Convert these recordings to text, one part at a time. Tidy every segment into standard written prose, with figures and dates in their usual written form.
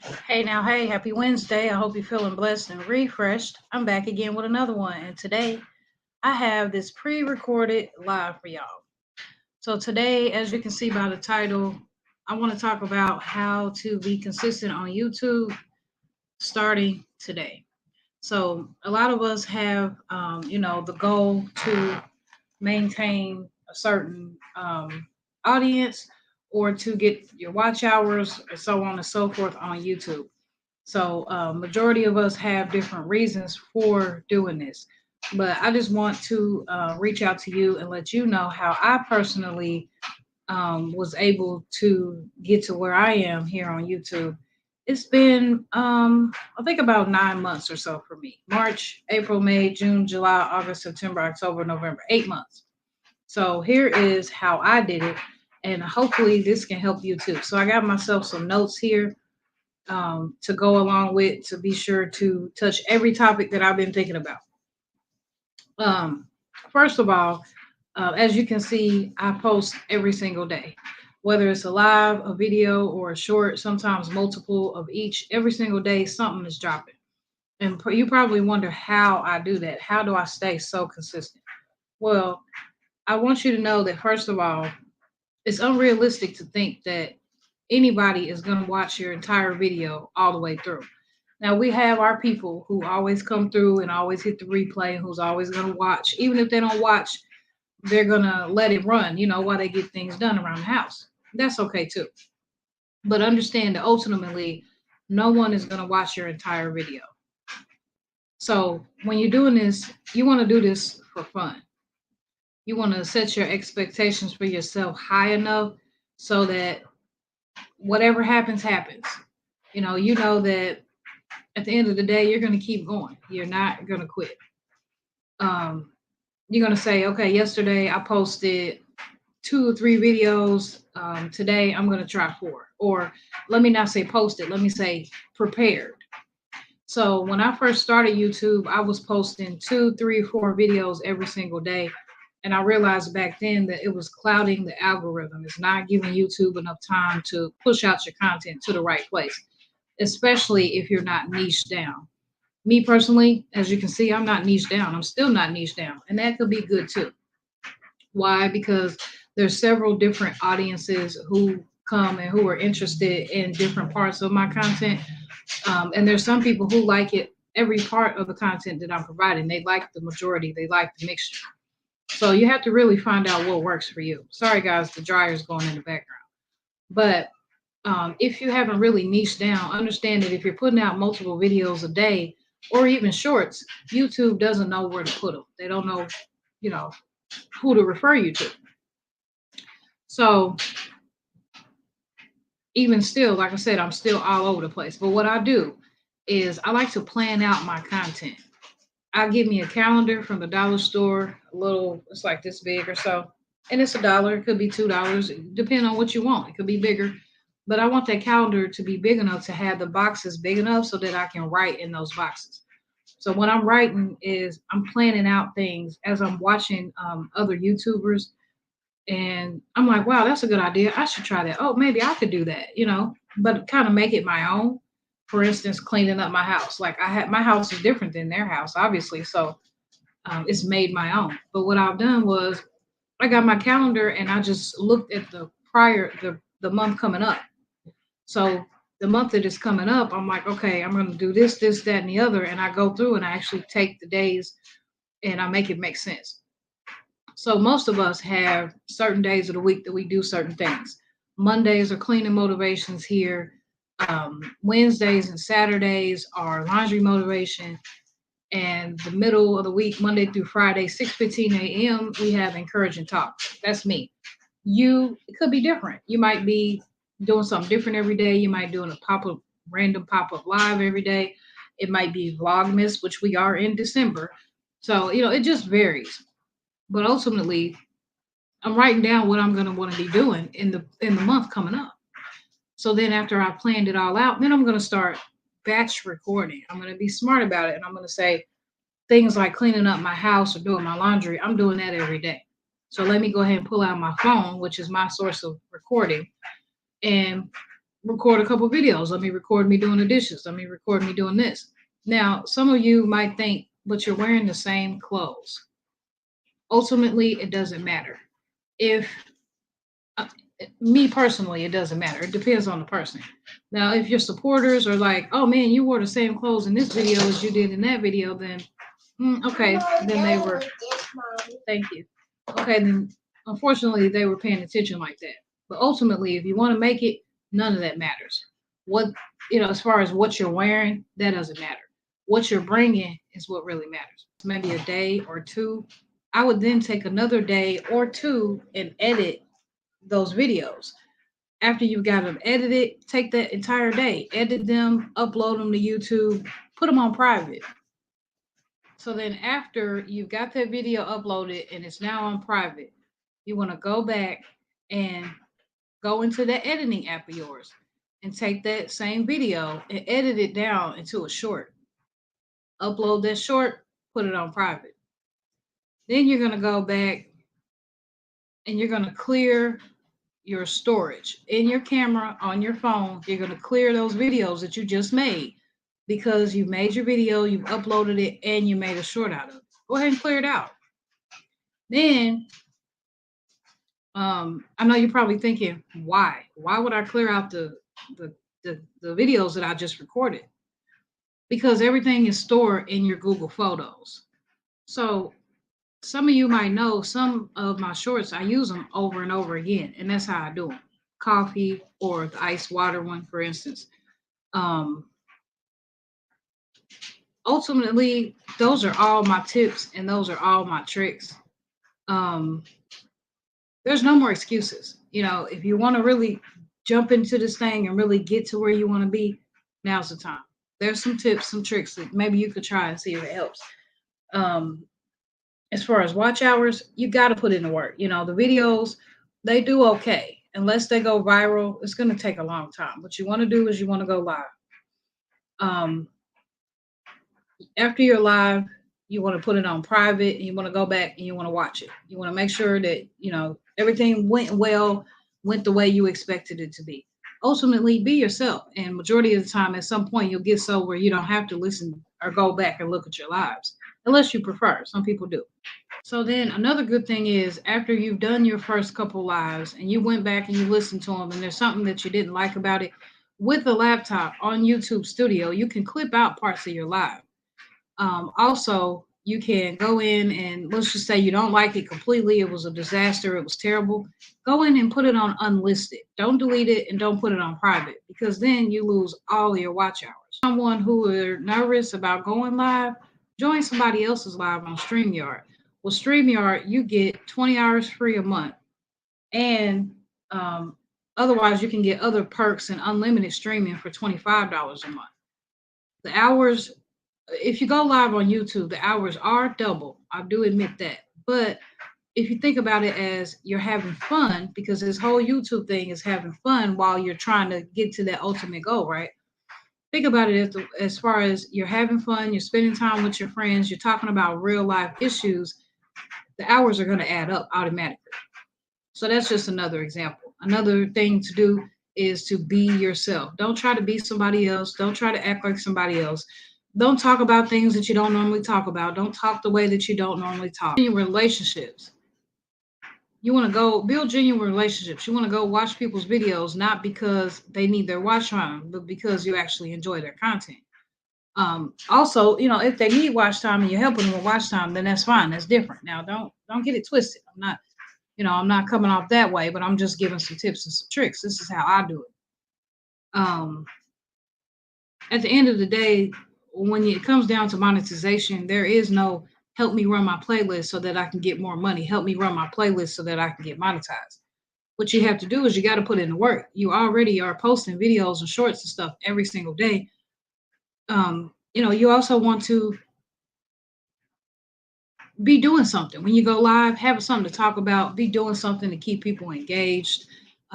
Hey, happy Wednesday. I hope you're feeling blessed and refreshed. I'm back again with another one, and today I have this pre recorded live for y'all. So, today, as you can see by the title, I want to talk about how to be consistent on YouTube starting today. So, a lot of us have, the goal to maintain a certain audience or to get your watch hours and so on and so forth on YouTube. So, majority of us have different reasons for doing this, but I just want to reach out to you and let you know how I personally was able to get to where I am here on YouTube. It's been, I think, about 9 months or so for me. March, April, May, June, July, August, September, October, November, 8 months. So here is how I did it, and hopefully this can help you too. So I got myself some notes here to go along with to be sure to touch every topic that I've been thinking about. Um, First of all, as you can see, I post every single day, whether it's a live, a video, or a short, sometimes multiple of each. Every single day, something is dropping. And you probably wonder how I do that. How do I stay so consistent? Well, I want you to know that, first of all, it's unrealistic to think that anybody is going to watch your entire video all the way through. Now we have our people who always come through and always hit the replay, who's always going to watch. Even if they don't watch, they're going to let it run, while they get things done around the house. That's okay too. But understand that ultimately, no one is going to watch your entire video. So when you're doing this, you want to do this for fun. You want to set your expectations for yourself high enough so that whatever happens, happens. You know that at the end of the day, you're going to keep going. You're not going to quit. Um, you're going to say, okay, yesterday I posted 2 or 3 videos. Today I'm going to try 4. Or let me not say posted, let me say prepared. So when I first started YouTube, I was posting 2, 3, 4 videos every single day. And I realized back then that it was clouding the algorithm. It's not giving YouTube enough time to push out your content to the right place, especially if you're not niche down. Me personally, as you can see, I'm not niche down. I'm still not niche down. And that could be good too. Why? Because there's several different audiences who come and who are interested in different parts of my content. And there's some people who like it, every part of the content that I'm providing. They like the majority, they like the mixture. So you have to really find out what works for you. Sorry, guys, the dryer's going in the background. But if you haven't really niched down, understand that if you're putting out multiple videos a day or even shorts, YouTube doesn't know where to put them. They don't know, you know, who to refer you to. So even still, like I said, I'm still all over the place. But what I do is I like to plan out my content. I give me a calendar from the dollar store, a little, it's like this big or so. And it's $1, it could be $2, depending on what you want. It could be bigger. But I want that calendar to be big enough to have the boxes big enough so that I can write in those boxes. So what I'm writing is I'm planning out things as I'm watching other YouTubers, and I'm like, wow, that's a good idea. I should try that. Oh, maybe I could do that, but kind of make it my own. For instance, cleaning up my house. Like I had, my house is different than their house, obviously. So it's made my own. But what I've done was I got my calendar and I just looked at the month coming up. So the month that is coming up, I'm like, okay, I'm going to do this, that, and the other. And I go through and I actually take the days and I make it make sense. So most of us have certain days of the week that we do certain things. Mondays are cleaning motivations here. Wednesdays and Saturdays are laundry motivation. And the middle of the week, Monday through Friday, 6:15 a.m., we have encouraging talk. That's me. It could be different. You might be doing something different every day. You might doing a random pop-up live every day. It might be Vlogmas, which we are in December. So, it just varies. But ultimately, I'm writing down what I'm going to want to be doing in the month coming up. So then after I planned it all out, then I'm going to start batch recording. I'm going to be smart about it, and I'm going to say things like cleaning up my house or doing my laundry. I'm doing that every day. So let me go ahead and pull out my phone, which is my source of recording, and record a couple videos. Let me record me doing the dishes. Let me record me doing this. Now, some of you might think, but you're wearing the same clothes. Ultimately, it doesn't matter. If uh, Me personally, it doesn't matter. It depends on the person. Now, if your supporters are like, "Oh man, you wore the same clothes in this video as you did in that video," then okay, then they were. Thank you. Okay, then unfortunately they were paying attention like that. But ultimately, if you want to make it, none of that matters. What as far as what you're wearing, that doesn't matter. What you're bringing is what really matters. Maybe a day or two. I would then take another day or two and edit those videos. After you've got them edited, take that entire day, edit them, upload them to YouTube, put them on private. So then after you've got that video uploaded and it's now on private, you want to go back and go into the editing app of yours and take that same video and edit it down into a short. Upload that short, put it on private. Then you're going to go back and you're going to clear your storage in your camera on your phone. You're going to clear those videos that you just made because you made your video, you've uploaded it, and you made a short out of it. Go ahead and clear it out. Then I know you're probably thinking, why? Why would I clear out the videos that I just recorded? Because everything is stored in your Google Photos. So some of you might know some of my shorts, I use them over and over again, and that's how I do them. Coffee or the ice water one, for instance. Ultimately, those are all my tips and those are all my tricks. There's no more excuses. If you want to really jump into this thing and really get to where you want to be, now's the time. There's some tips, some tricks that maybe you could try and see if it helps. As far as watch hours, you got to put in the work. The videos, they do okay. Unless they go viral, it's going to take a long time. What you want to do is you want to go live. After you're live, you want to put it on private and you want to go back and you want to watch it. You want to make sure that, everything went well, went the way you expected it to be. Ultimately, be yourself. And majority of the time, at some point, you'll get so where you don't have to listen or go back and look at your lives, unless you prefer. Some people do. So then another good thing is after you've done your first couple lives and you went back and you listened to them and there's something that you didn't like about it, with the laptop on YouTube Studio, you can clip out parts of your live. Also, you can go in and let's just say you don't like it completely. It was a disaster. It was terrible. Go in and put it on unlisted. Don't delete it and don't put it on private because then you lose all your watch hours. Someone who are nervous about going live, join somebody else's live on StreamYard. Well, StreamYard, you get 20 hours free a month. And otherwise, you can get other perks and unlimited streaming for $25 a month. The hours, if you go live on YouTube, the hours are double. I do admit that. But if you think about it as you're having fun, because this whole YouTube thing is having fun while you're trying to get to that ultimate goal, right? Think about it as far as you're having fun, you're spending time with your friends, you're talking about real life issues, the hours are going to add up automatically. So that's just another example. Another thing to do is to be yourself. Don't try to be somebody else. Don't try to act like somebody else. Don't talk about things that you don't normally talk about. Don't talk the way that you don't normally talk. In relationships, you want to go build genuine relationships. You want to go watch people's videos, not because they need their watch time, but because you actually enjoy their content. Also, if they need watch time and you're helping them with watch time, then that's fine. That's different. Now, don't get it twisted. I'm not coming off that way, but I'm just giving some tips and some tricks. This is how I do it. At the end of the day, when it comes down to monetization, there is no help me run my playlist so that I can get more money. Help me run my playlist so that I can get monetized. What you have to do is you got to put in the work. You already are posting videos and shorts and stuff every single day. You also want to be doing something. When you go live, have something to talk about, be doing something to keep people engaged.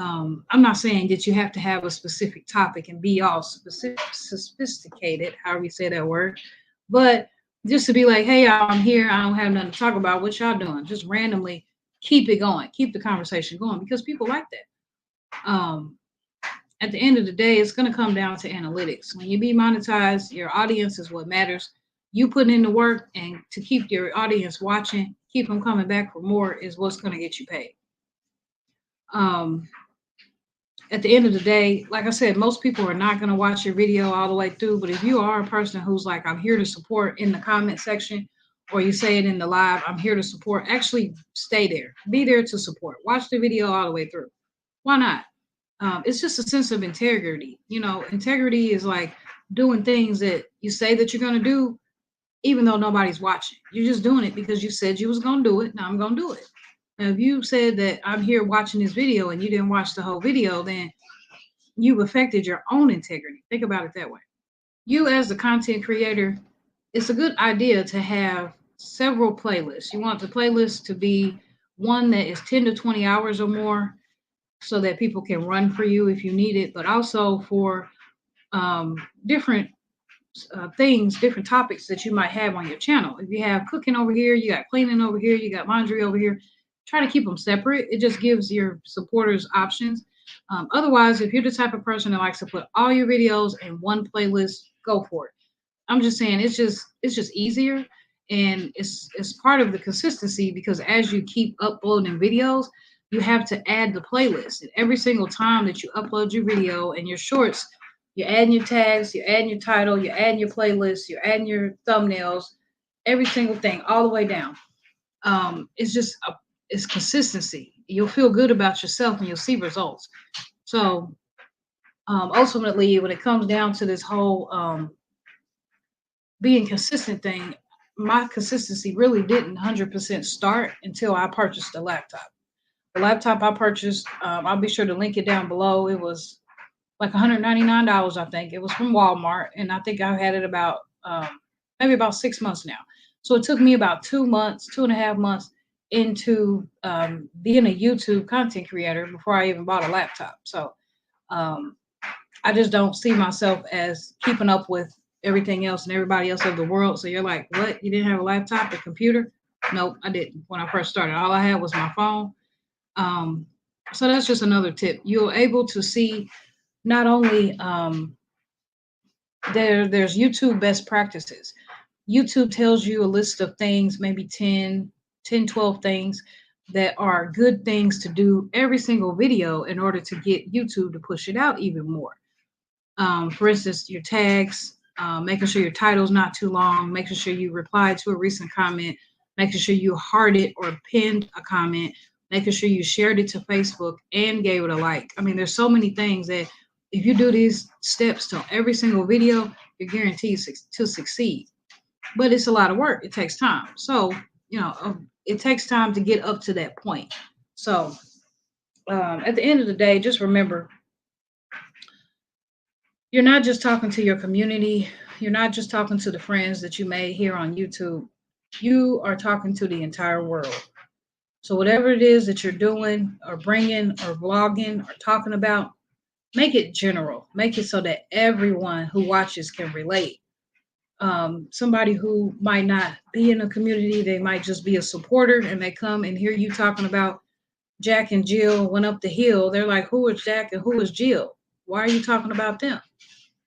I'm not saying that you have to have a specific topic and be all sophisticated, however you say that word, but just to be like, hey, I'm here. I don't have nothing to talk about. What y'all doing? Just randomly keep it going. Keep the conversation going because people like that. at the end of the day, it's going to come down to analytics. When you be monetized, your audience is what matters. You putting in the work and to keep your audience watching, keep them coming back for more is what's going to get you paid. Um, at the end of the day, like I said, most people are not going to watch your video all the way through. But if you are a person who's like, I'm here to support in the comment section, or you say it in the live, I'm here to support, actually stay there. Be there to support. Watch the video all the way through. Why not? It's just a sense of integrity. You know, integrity is like doing things that you say that you're going to do, even though nobody's watching. You're just doing it because you said you was going to do it. Now I'm going to do it. Now, if you said that I'm here watching this video and you didn't watch the whole video, then you've affected your own integrity. Think about it that way. You as the content creator, it's a good idea to have several playlists. You want the playlist to be one that is 10 to 20 hours or more so that people can run for you if you need it, but also for different things, different topics that you might have on your channel. If you have cooking over here, you got cleaning over here, you got laundry over here, try to keep them separate. It just gives your supporters options. Otherwise, if you're the type of person that likes to put all your videos in one playlist, go for it. I'm just saying it's just easier, and it's part of the consistency, because as you keep uploading videos, you have to add the playlist. And every single time that you upload your video and your shorts, you're adding your tags, you're adding your title, you're adding your playlist, you're adding your thumbnails, every single thing, all the way down. It's consistency. You'll feel good about yourself and you'll see results. So ultimately, when it comes down to this whole being consistent thing, my consistency really didn't 100% start until I purchased a laptop. The laptop I purchased, I'll be sure to link it down below. It was like $199, I think. It was from Walmart, and I think I've had it about maybe about 6 months now. So it took me about 2 months, 2.5 months into being a YouTube content creator before I even bought a laptop. So I just don't see myself as keeping up with everything else and everybody else of the world. So you're like, what? You didn't have a laptop, a computer? Nope, I didn't. When I first started, all I had was my phone. So that's just another tip. You're able to see not only there's YouTube best practices. YouTube tells you a list of things, maybe 10, 12 things that are good things to do every single video in order to get YouTube to push it out even more. For instance, your tags, making sure your title's not too long, making sure you replied to a recent comment, making sure you hearted or pinned a comment, making sure you shared it to Facebook and gave it a like. I mean, there's so many things that if you do these steps to every single video, you're guaranteed to succeed. But it's a lot of work. It takes time. So, it takes time to get up to that point. So, at the end of the day, just remember, you're not just talking to your community. You're not just talking to the friends that you made here on YouTube. You are talking to the entire world. So whatever it is that you're doing or bringing or vlogging or talking about, make it general. Make it so that everyone who watches can relate. Somebody who might not be in a community, they might just be a supporter, and they come and hear you talking about Jack and Jill went up the hill. They're like, who is Jack and who is Jill? Why are you talking about them?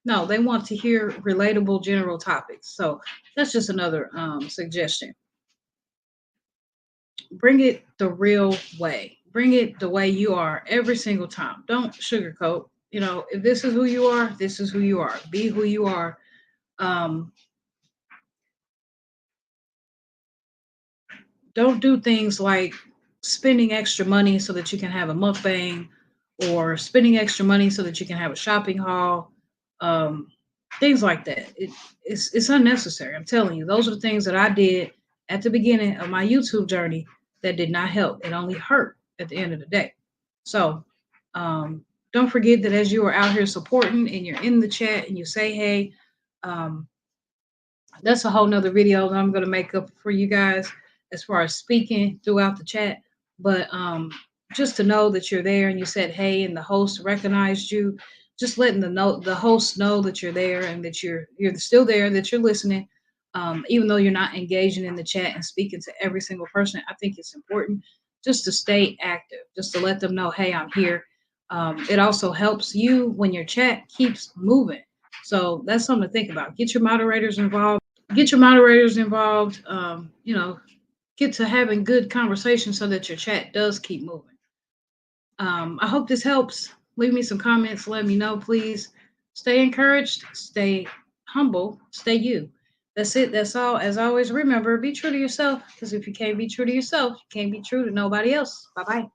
No, they want to hear relatable general topics. So that's just another suggestion. Bring it the real way. Bring it the way you are every single time. Don't sugarcoat. If this is who you are, this is who you are. Be who you are. Don't do things like spending extra money so that you can have a mukbang, or spending extra money so that you can have a shopping haul. Things like that. It's unnecessary. I'm telling you, those are the things that I did at the beginning of my YouTube journey that did not help. It only hurt at the end of the day. So don't forget that as you are out here supporting and you're in the chat and you say, hey, that's a whole nother video that I'm going to make up for you guys as far as speaking throughout the chat. But just to know that you're there and you said, hey, and the host recognized you, just letting the host know that you're there and that you're still there, that you're listening, even though you're not engaging in the chat and speaking to every single person. I think it's important just to stay active, just to let them know, hey, I'm here. It also helps you when your chat keeps moving. So that's something to think about. Get your moderators involved. Get your moderators involved. Get to having good conversations so that your chat does keep moving. I hope this helps. Leave me some comments. Let me know, please. Stay encouraged. Stay humble. Stay you. That's it. That's all. As always, remember, be true to yourself. Because if you can't be true to yourself, you can't be true to nobody else. Bye bye.